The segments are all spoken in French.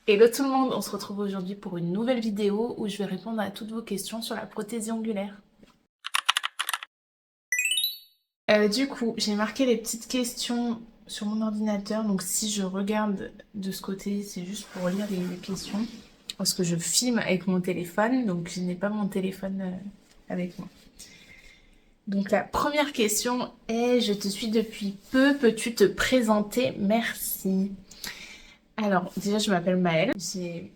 Hello tout le monde, on se retrouve aujourd'hui pour une nouvelle vidéo où je vais répondre à toutes vos questions sur la prothésie ongulaire. Du coup, j'ai marqué les petites questions sur mon ordinateur, donc si je regarde de ce côté, c'est juste pour lire les questions. Parce que je filme avec mon téléphone, donc je n'ai pas mon téléphone avec moi. Donc la première question est, je te suis depuis peu, peux-tu te présenter? Merci. Alors, déjà, je m'appelle Maëlle, j'ai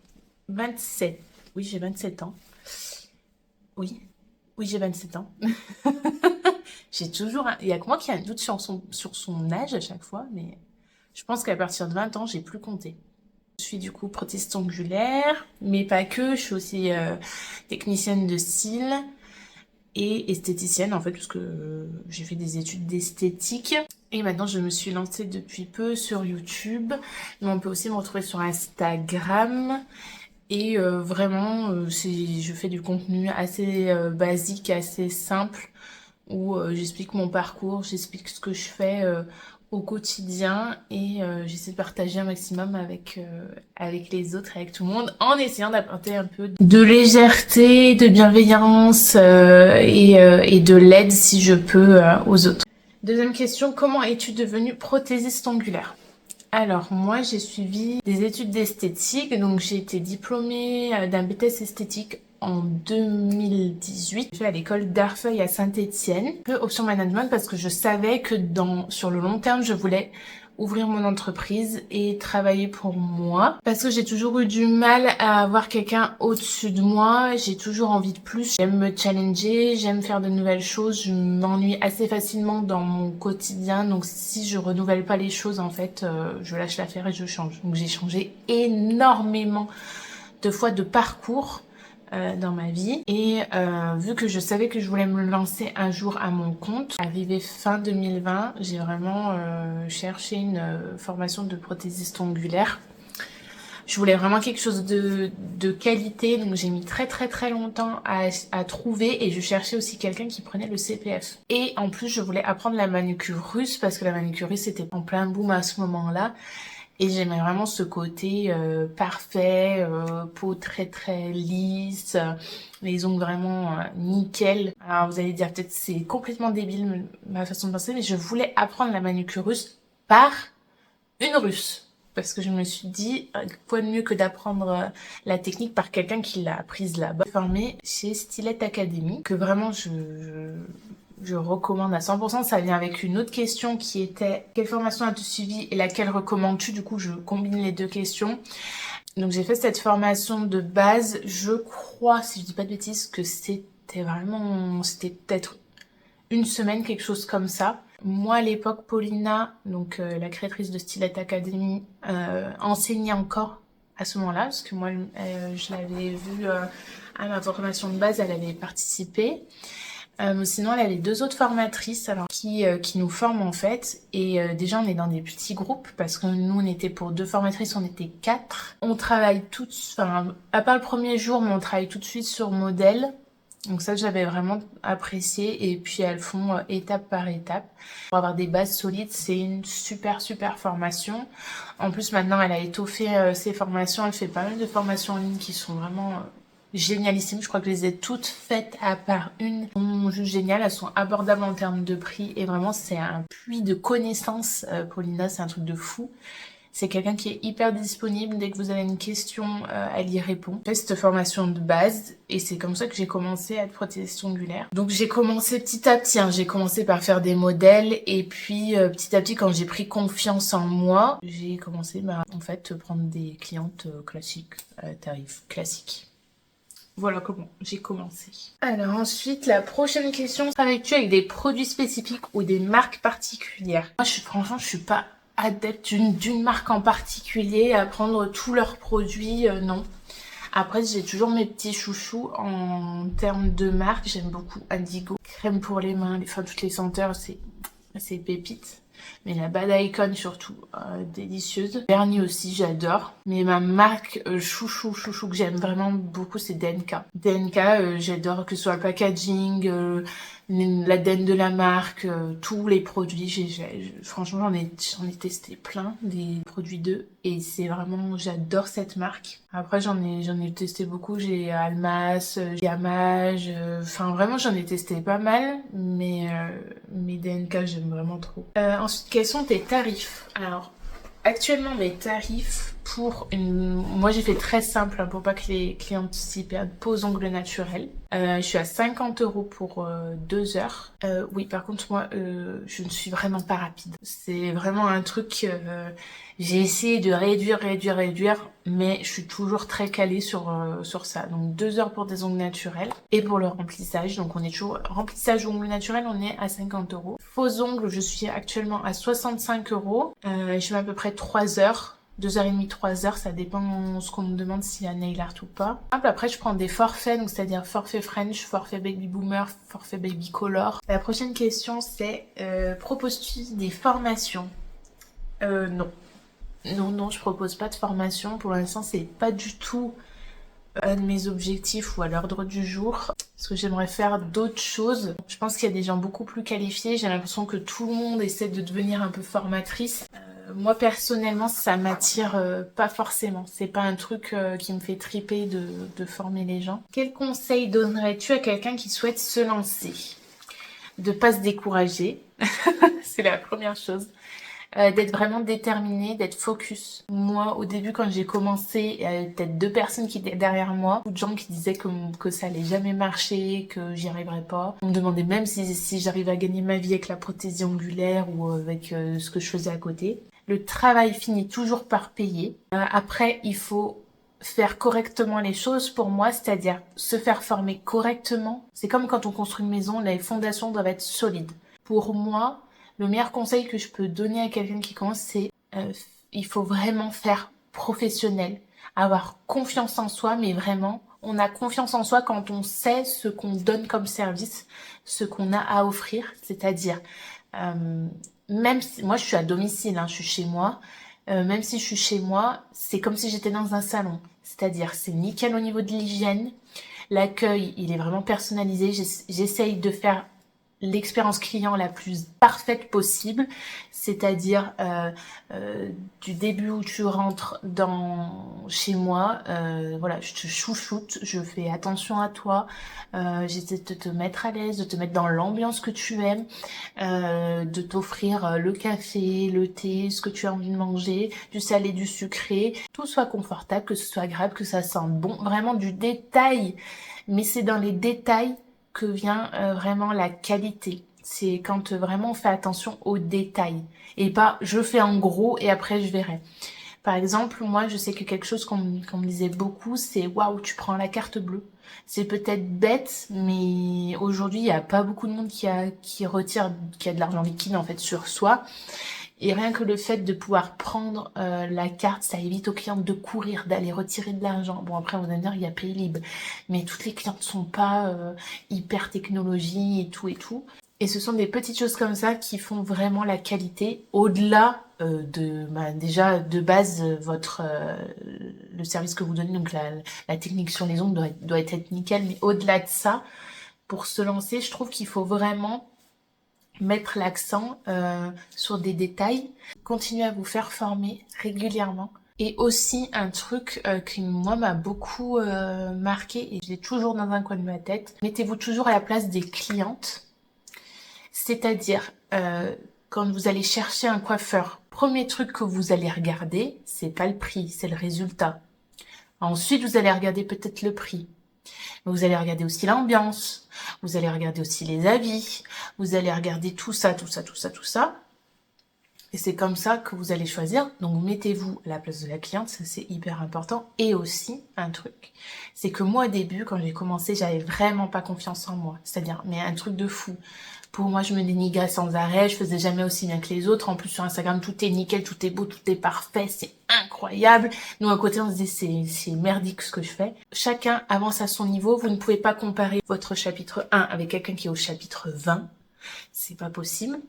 27, oui, j'ai 27 ans. Oui, oui, j'ai 27 ans. J'ai toujours il y a que moi qui a un doute sur son âge à chaque fois, mais je pense qu'à partir de 20 ans, j'ai plus compté. Je suis du coup prothésiste ongulaire, mais pas que, je suis aussi technicienne de style et esthéticienne en fait, parce que j'ai fait des études d'esthétique. Et maintenant, je me suis lancée depuis peu sur YouTube, mais on peut aussi me retrouver sur Instagram. Et vraiment, je fais du contenu assez basique, assez simple, où j'explique mon parcours, j'explique ce que je fais au quotidien et j'essaie de partager un maximum avec les autres, avec tout le monde, en essayant d'apporter un peu de légèreté, de bienveillance et de l'aide si je peux aux autres. Deuxième question, comment es-tu devenue prothésiste ongulaire? Alors moi j'ai suivi des études d'esthétique, donc j'ai été diplômée d'un BTS esthétique en 2018. J'ai fait à l'école d'Arfeuil à Saint-Étienne, peu option management parce que je savais que sur le long terme je voulais ouvrir mon entreprise et travailler pour moi. Parce que j'ai toujours eu du mal à avoir quelqu'un au-dessus de moi, j'ai toujours envie de plus. J'aime me challenger, j'aime faire de nouvelles choses, je m'ennuie assez facilement dans mon quotidien. Donc si je renouvelle pas les choses, en fait, je lâche l'affaire et je change. Donc j'ai changé énormément de fois de parcours dans ma vie et vu que je savais que je voulais me lancer un jour à mon compte, arrivé fin 2020, j'ai vraiment cherché une formation de prothésiste ongulaire. Je voulais vraiment quelque chose de qualité, donc j'ai mis très longtemps à trouver et je cherchais aussi quelqu'un qui prenait le CPF. Et en plus, je voulais apprendre la manucure russe parce que la manucure russe était en plein boom à ce moment-là. Et j'aimais vraiment ce côté parfait, peau très lisse, les ongles vraiment nickel. Alors vous allez dire peut-être c'est complètement débile ma façon de penser, mais je voulais apprendre la manucure russe par une russe. Parce que je me suis dit, quoi de mieux que d'apprendre la technique par quelqu'un qui l'a apprise là-bas. Formée chez Stylette Academy, que vraiment je recommande à 100%. Ça vient avec une autre question qui était quelle formation as-tu suivi et laquelle recommandes-tu? Du coup, je combine les deux questions. Donc j'ai fait cette formation de base. Je crois, si je dis pas de bêtises, que c'était peut-être une semaine, quelque chose comme ça. Moi, à l'époque, Paulina, donc la créatrice de Stylette Academy, enseignait encore à ce moment-là, parce que moi, je l'avais vue à ma formation de base, elle avait participé. Sinon, elle avait deux autres formatrices alors qui nous forment en fait. Et déjà, on est dans des petits groupes parce que nous, on était pour deux formatrices, on était 4. On travaille toutes, enfin, à part le premier jour, mais on travaille tout de suite sur modèle. Donc ça, j'avais vraiment apprécié. Et puis, elles font étape par étape. Pour avoir des bases solides, c'est une super formation. En plus, maintenant, elle a étoffé ses formations. Elle fait pas mal de formations en ligne qui sont vraiment génialissimes. Je crois que je les ai toutes faites à part une. Elles sont juste géniales. Elles sont abordables en termes de prix. Et vraiment, c'est un puits de connaissances. Paulina, c'est un truc de fou. C'est quelqu'un qui est hyper disponible. Dès que vous avez une question, elle y répond. J'ai fait cette formation de base et c'est comme ça que j'ai commencé à être prothésiste ongulaire. Donc j'ai commencé petit à petit. J'ai commencé par faire des modèles et puis petit à petit, quand j'ai pris confiance en moi, j'ai commencé en fait prendre des clientes classiques, tarifs classiques. Voilà comment j'ai commencé. Alors ensuite, la prochaine question, travailles-tu avec des produits spécifiques ou des marques particulières? Moi, franchement, je suis pas adepte d'une marque en particulier, à prendre tous leurs produits, non. Après, j'ai toujours mes petits chouchous en termes de marque. J'aime beaucoup Indigo, crème pour les mains, enfin toutes les senteurs, c'est pépite. Mais la Bad Icon surtout, délicieuse. Vernis aussi, j'adore. Mais ma marque chouchou que j'aime vraiment beaucoup, c'est DNK. DNK, j'adore que ce soit le packaging, l'ADN de la marque, tous les produits. Franchement, j'en ai testé plein des produits d'eux et c'est vraiment, j'adore cette marque. Après, j'en ai testé beaucoup. J'ai Almas, Gamage, enfin vraiment, j'en ai testé pas mal, mais DNK, j'aime vraiment trop. Ensuite, quels sont tes tarifs? Alors, actuellement, mes tarifs pour moi, j'ai fait très simple hein, pour pas que les clientes s'y perdent. Pose ongles naturels. Je suis à 50 € pour 2 heures. Oui, par contre, moi, je ne suis vraiment pas rapide. C'est vraiment un truc... j'ai essayé de réduire, mais je suis toujours très calée sur ça. Donc 2 heures pour des ongles naturels et pour le remplissage. Donc on est toujours... Remplissage ongles naturels, on est à 50 €. Faux ongles, je suis actuellement à 65 €. Je mets à peu près 3 heures. 2h30, 3 heures, ça dépend ce qu'on me demande s'il y a nail art ou pas. Après, je prends des forfaits, donc c'est-à-dire forfait French, forfait baby boomer, forfait baby color. La prochaine question, c'est proposes-tu des formations? Non. Non, je propose pas de formation. Pour l'instant, c'est pas du tout un de mes objectifs ou à l'ordre du jour. Parce que j'aimerais faire d'autres choses. Je pense qu'il y a des gens beaucoup plus qualifiés. J'ai l'impression que tout le monde essaie de devenir un peu formatrice. Moi personnellement ça m'attire pas forcément, c'est pas un truc qui me fait triper de former les gens. Quel conseil donnerais-tu à quelqu'un qui souhaite se lancer? De pas se décourager, c'est la première chose. D'être vraiment déterminé, d'être focus. Moi, au début, quand j'ai commencé, il y avait peut-être 2 personnes qui étaient derrière moi. Beaucoup de gens qui disaient que ça allait jamais marcher, que j'y arriverais pas. On me demandait même si j'arrivais à gagner ma vie avec la prothésie ongulaire ou avec ce que je faisais à côté. Le travail finit toujours par payer. Après, il faut faire correctement les choses pour moi, c'est-à-dire se faire former correctement. C'est comme quand on construit une maison, les fondations doivent être solides. Pour moi, le meilleur conseil que je peux donner à quelqu'un qui commence, c'est il faut vraiment faire professionnel, avoir confiance en soi, mais vraiment, on a confiance en soi quand on sait ce qu'on donne comme service, ce qu'on a à offrir, c'est-à-dire même si moi je suis à domicile, hein, je suis chez moi, même si je suis chez moi, c'est comme si j'étais dans un salon. C'est-à-dire c'est nickel au niveau de l'hygiène, l'accueil il est vraiment personnalisé, j'essaye de faire l'expérience client la plus parfaite possible, c'est-à-dire du début où tu rentres chez moi, voilà, je te chouchoute, je fais attention à toi, j'essaie de te mettre à l'aise, de te mettre dans l'ambiance que tu aimes, de t'offrir le café, le thé, ce que tu as envie de manger, du salé, du sucré, tout soit confortable, que ce soit agréable, que ça sente bon, vraiment du détail, mais c'est dans les détails que vient vraiment la qualité. C'est quand vraiment on fait attention aux détails et pas je fais en gros et après je verrai. Par exemple, moi je sais que quelque chose qu'on me disait beaucoup, c'est waouh, tu prends la carte bleue. C'est peut-être bête, mais aujourd'hui il n'y a pas beaucoup de monde qui a de l'argent liquide en fait sur soi. Et rien que le fait de pouvoir prendre la carte, ça évite aux clientes de courir, d'aller retirer de l'argent. Bon, après, vous allez me dire, il y a Pays Libre. Mais toutes les clientes ne sont pas hyper technologie et tout et tout. Et ce sont des petites choses comme ça qui font vraiment la qualité. Au-delà déjà, de base, le service que vous donnez, donc la technique sur les ongles doit être nickel. Mais au-delà de ça, pour se lancer, je trouve qu'il faut vraiment mettre l'accent sur des détails, continuer à vous faire former régulièrement. Et aussi un truc qui moi m'a beaucoup marqué et je l'ai toujours dans un coin de ma tête, mettez-vous toujours à la place des clientes, c'est-à-dire quand vous allez chercher un coiffeur, premier truc que vous allez regarder, c'est pas le prix, c'est le résultat. Ensuite, vous allez regarder peut-être le prix. Vous allez regarder aussi l'ambiance, vous allez regarder aussi les avis, vous allez regarder tout ça. Et c'est comme ça que vous allez choisir. Donc mettez-vous à la place de la cliente, ça c'est hyper important. Et aussi, un truc, c'est que moi au début, quand j'ai commencé, j'avais vraiment pas confiance en moi. C'est-à-dire, mais un truc de fou. Pour moi, je me dénigrais sans arrêt, je faisais jamais aussi bien que les autres. En plus, sur Instagram, tout est nickel, tout est beau, tout est parfait, c'est incroyable. Nous, à côté, on se dit, c'est merdique ce que je fais. Chacun avance à son niveau. Vous ne pouvez pas comparer votre chapitre 1 avec quelqu'un qui est au chapitre 20. C'est pas possible.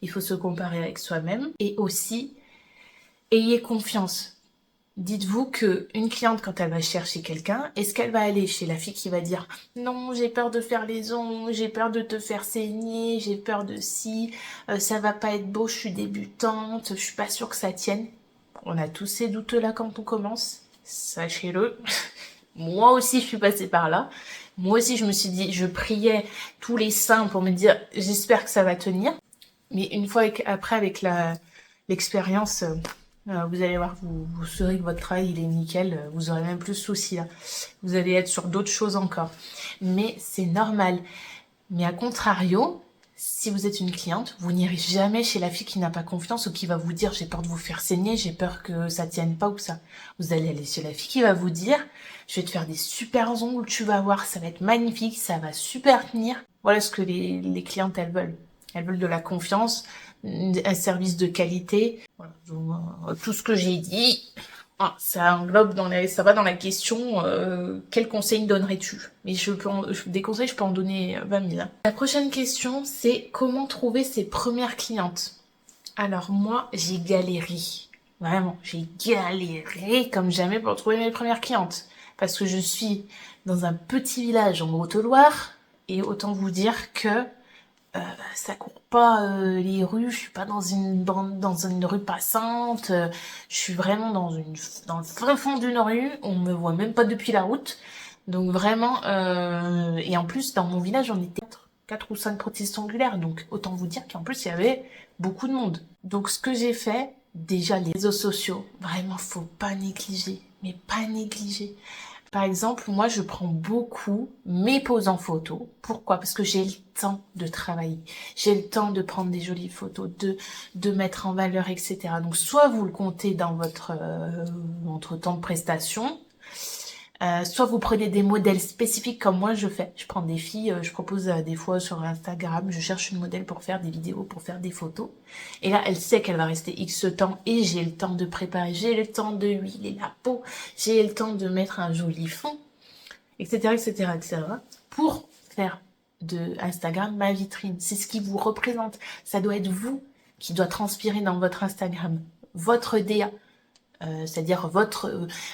Il faut se comparer avec soi-même. Et aussi, ayez confiance. Dites-vous que une cliente, quand elle va chercher quelqu'un, est-ce qu'elle va aller chez la fille qui va dire non, j'ai peur de faire les ongles, j'ai peur de te faire saigner, j'ai peur de ci, ça va pas être beau, je suis débutante, je suis pas sûre que ça tienne. On a tous ces doutes-là quand on commence, sachez-le. Moi aussi, je suis passée par là. Moi aussi, je me suis dit, je priais tous les saints pour me dire, j'espère que ça va tenir. Mais une fois après, avec l'expérience, vous allez voir, vous saurez que votre travail, il est nickel. Vous aurez même plus de soucis là. Vous allez être sur d'autres choses encore. Mais c'est normal. Mais à contrario, si vous êtes une cliente, vous n'irez jamais chez la fille qui n'a pas confiance ou qui va vous dire j'ai peur de vous faire saigner, j'ai peur que ça tienne pas ou ça. Vous allez aller chez la fille qui va vous dire je vais te faire des super ongles, tu vas voir, ça va être magnifique, ça va super tenir. Voilà ce que les clientes elles veulent. Elles veulent de la confiance, un service de qualité. Voilà. Donc, tout ce que j'ai dit, ça englobe ça va dans la question quel conseil donnerais-tu? Mais des conseils, je peux en donner 20 000. La prochaine question, c'est comment trouver ses premières clientes? Alors moi, j'ai galéré. Vraiment, j'ai galéré comme jamais pour trouver mes premières clientes. Parce que je suis dans un petit village en Haute-Loire et autant vous dire que ça court pas les rues, je suis pas dans une rue passante, je suis vraiment dans le fin fond d'une rue, on me voit même pas depuis la route. Donc vraiment et en plus dans mon village on était quatre ou cinq prothésistes angulaires, donc autant vous dire qu'en plus il y avait beaucoup de monde. Donc ce que j'ai fait, déjà les réseaux sociaux, vraiment faut pas négliger, mais pas négliger. Par exemple, moi, je prends beaucoup mes poses en photo. Pourquoi? Parce que j'ai le temps de travailler. J'ai le temps de prendre des jolies photos, de mettre en valeur, etc. Donc, soit vous le comptez dans votre temps de prestation, soit vous prenez des modèles spécifiques comme moi je fais. Je prends des filles, je propose des fois sur Instagram, je cherche une modèle pour faire des vidéos, pour faire des photos. Et là, elle sait qu'elle va rester X temps et j'ai le temps de préparer, j'ai le temps de huiler la peau, j'ai le temps de mettre un joli fond, etc., etc., etc. pour faire de Instagram ma vitrine. C'est ce qui vous représente. Ça doit être vous qui doit transpirer dans votre Instagram, votre DA. C'est-à-dire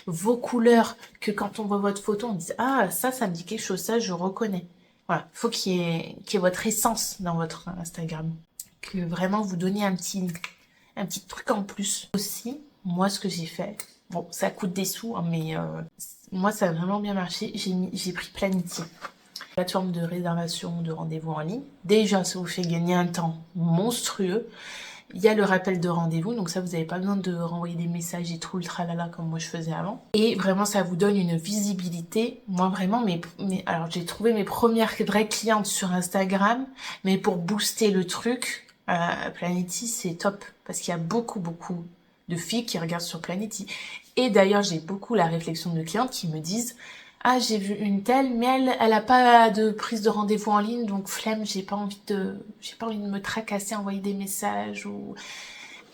vos couleurs, que quand on voit votre photo, on dise ah ça me dit quelque chose, ça je reconnais. Voilà, faut qu'il y ait votre essence dans votre Instagram, que vraiment vous donniez un petit truc en plus. Aussi, moi ce que j'ai fait, bon ça coûte des sous, hein, mais moi ça a vraiment bien marché. J'ai pris Planity, plateforme de réservation de rendez-vous en ligne. Déjà ça vous fait gagner un temps monstrueux. Il y a le rappel de rendez-vous, donc ça vous n'avez pas besoin de renvoyer des messages et tout le tralala comme moi je faisais avant. Et vraiment ça vous donne une visibilité. Moi vraiment, alors j'ai trouvé mes premières vraies clientes sur Instagram, mais pour booster le truc, Planety c'est top parce qu'il y a beaucoup de filles qui regardent sur Planety. Et d'ailleurs j'ai beaucoup la réflexion de clientes qui me disent ah j'ai vu une telle mais elle a pas de prise de rendez-vous en ligne donc flemme, j'ai pas envie de me tracasser, envoyer des messages. Ou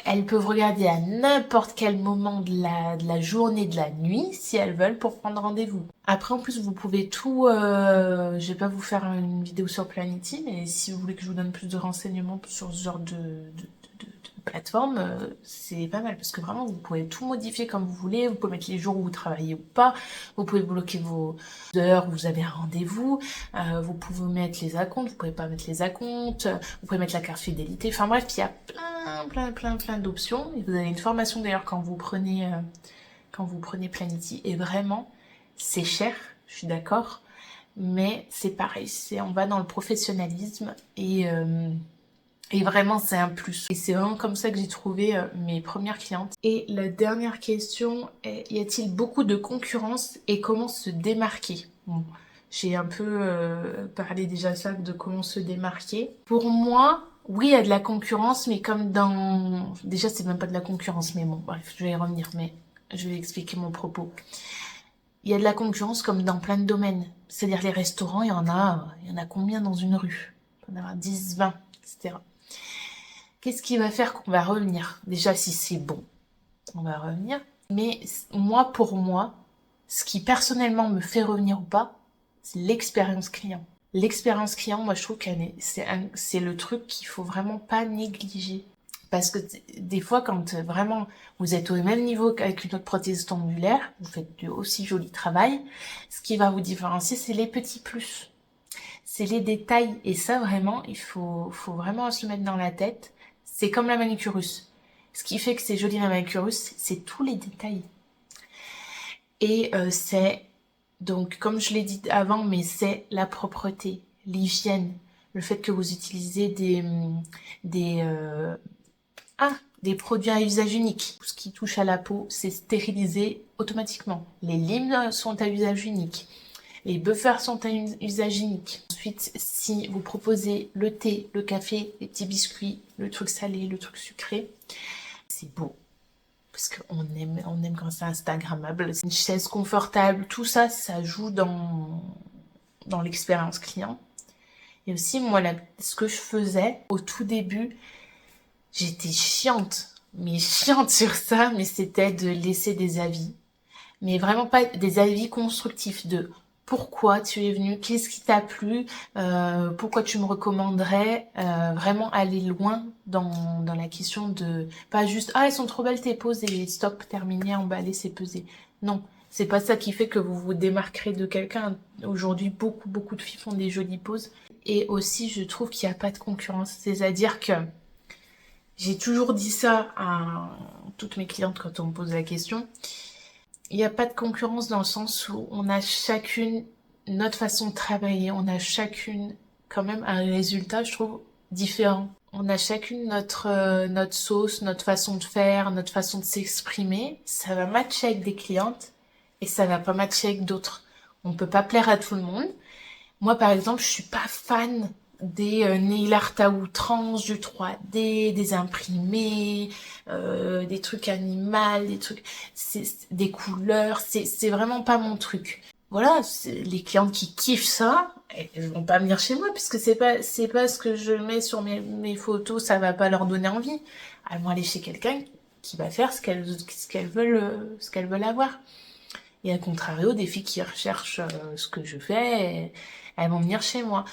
elles peuvent regarder à n'importe quel moment de la journée, de la nuit si elles veulent pour prendre rendez-vous. Après en plus vous pouvez tout je vais pas vous faire une vidéo sur Planety, mais si vous voulez que je vous donne plus de renseignements sur ce genre de plateforme, c'est pas mal parce que vraiment vous pouvez tout modifier comme vous voulez, vous pouvez mettre les jours où vous travaillez ou pas, vous pouvez bloquer vos heures où vous avez un rendez-vous, vous pouvez mettre les acomptes, vous pouvez pas mettre les acomptes, vous pouvez mettre la carte fidélité, enfin bref, il y a plein d'options et vous avez une formation d'ailleurs quand vous prenez Planety et vraiment c'est cher, je suis d'accord, mais c'est pareil, on va dans le professionnalisme et vraiment, c'est un plus. Et c'est vraiment comme ça que j'ai trouvé mes premières clientes. Et la dernière question est, y a-t-il beaucoup de concurrence et comment se démarquer? Bon, j'ai un peu parlé déjà ça de comment se démarquer. Pour moi, oui, il y a de la concurrence, mais comme dans... Déjà, c'est même pas de la concurrence, mais bon, bref, je vais y revenir, mais je vais expliquer mon propos. Il y a de la concurrence comme dans plein de domaines. C'est-à-dire les restaurants, il y en a combien dans une rue? Il peut y en avoir 10, 20, etc. Qu'est-ce qui va faire qu'on va revenir? Déjà, si c'est bon, on va revenir. Mais moi, pour moi, ce qui personnellement me fait revenir ou pas, c'est l'expérience client. L'expérience client, moi, je trouve c'est le truc qu'il faut vraiment pas négliger. Parce que des fois, quand vraiment vous êtes au même niveau qu'avec une autre prothésiste angulaire, vous faites du aussi joli travail, ce qui va vous différencier, c'est les petits plus. C'est les détails. Et ça, vraiment, faut vraiment se le mettre dans la tête. C'est comme la manucurus. Ce qui fait que c'est joli la manucurus, c'est tous les détails. Et c'est, donc, comme je l'ai dit avant, mais c'est la propreté, l'hygiène, le fait que vous utilisez des, euh, des produits à usage unique. Tout ce qui touche à la peau, c'est stérilisé automatiquement. Les limes sont à usage unique. Les buffers sont à usage unique. Ensuite, si vous proposez le thé, le café, les petits biscuits, le truc salé, le truc sucré, c'est beau. Parce qu'on aime quand c'est instagrammable. C'est une chaise confortable, tout ça, ça joue dans l'expérience client. Et aussi, moi, ce que je faisais au tout début, j'étais chiante, mais chiante sur ça, mais c'était de laisser des avis. Mais vraiment pas des avis constructifs de pourquoi tu es venu, qu'est-ce qui t'a plu, pourquoi tu me recommanderais, vraiment aller loin dans la question de pas juste ah elles sont trop belles tes poses et stop, terminé, emballé, c'est pesé. Non, c'est pas ça qui fait que vous vous démarquerez de quelqu'un. Aujourd'hui, beaucoup de filles font des jolies poses. Et aussi, je trouve qu'il n'y a pas de concurrence. C'est-à-dire que j'ai toujours dit ça à toutes mes clientes quand on me pose la question. Il n'y a pas de concurrence dans le sens où on a chacune notre façon de travailler, on a chacune quand même un résultat, je trouve, différent. On a chacune notre sauce, notre façon de faire, notre façon de s'exprimer. Ça va matcher avec des clientes et ça va pas matcher avec d'autres. On peut pas plaire à tout le monde. Moi, par exemple, je suis pas fan des nail art à outrance, du 3D, des imprimés, des trucs animaux, des couleurs. C'est vraiment pas mon truc. Voilà, les clientes qui kiffent ça, elles vont pas venir chez moi puisque c'est pas ce que je mets sur mes photos, ça va pas leur donner envie. Elles vont aller chez quelqu'un qui va faire ce qu'elles veulent avoir. Et à contrario, des filles qui recherchent ce que je fais, elles vont venir chez moi.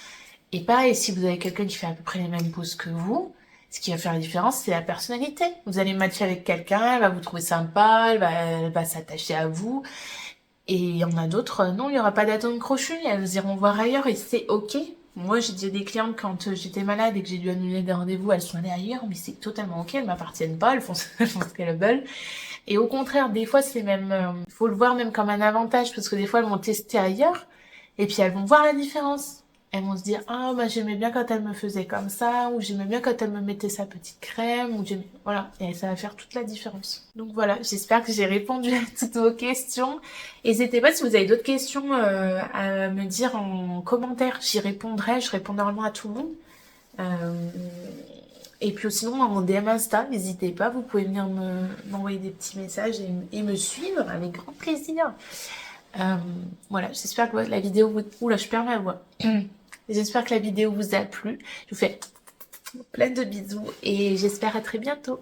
Et pareil, si vous avez quelqu'un qui fait à peu près les mêmes poses que vous, ce qui va faire la différence, c'est la personnalité. Vous allez matcher avec quelqu'un, elle va vous trouver sympa, elle va s'attacher à vous. Et il y en a d'autres, non, il n'y aura pas d'atome crochu, elles iront voir ailleurs et c'est ok. Moi, j'ai dit à des clientes quand j'étais malade et que j'ai dû annuler des rendez-vous, elles sont allées ailleurs, mais c'est totalement ok, elles m'appartiennent pas, elles font ce qu'elles veulent. Et au contraire, des fois, c'est même, faut le voir même comme un avantage parce que des fois, elles vont tester ailleurs et puis elles vont voir la différence. Elles vont se dire, ah, bah, j'aimais bien quand elle me faisait comme ça, ou j'aimais bien quand elle me mettait sa petite crème, ou j'aimais, voilà. Et ça va faire toute la différence. Donc voilà, j'espère que j'ai répondu à toutes vos questions. N'hésitez pas si vous avez d'autres questions, à me dire en commentaire. J'y répondrai, je réponds normalement à tout le monde. Et puis sinon, dans mon DM Insta, n'hésitez pas, vous pouvez venir m'envoyer des petits messages et me suivre avec grand plaisir. Voilà, j'espère que la vidéo vous... Oula, je perds ma voix. J'espère que la vidéo vous a plu. Je vous fais plein de bisous et j'espère à très bientôt.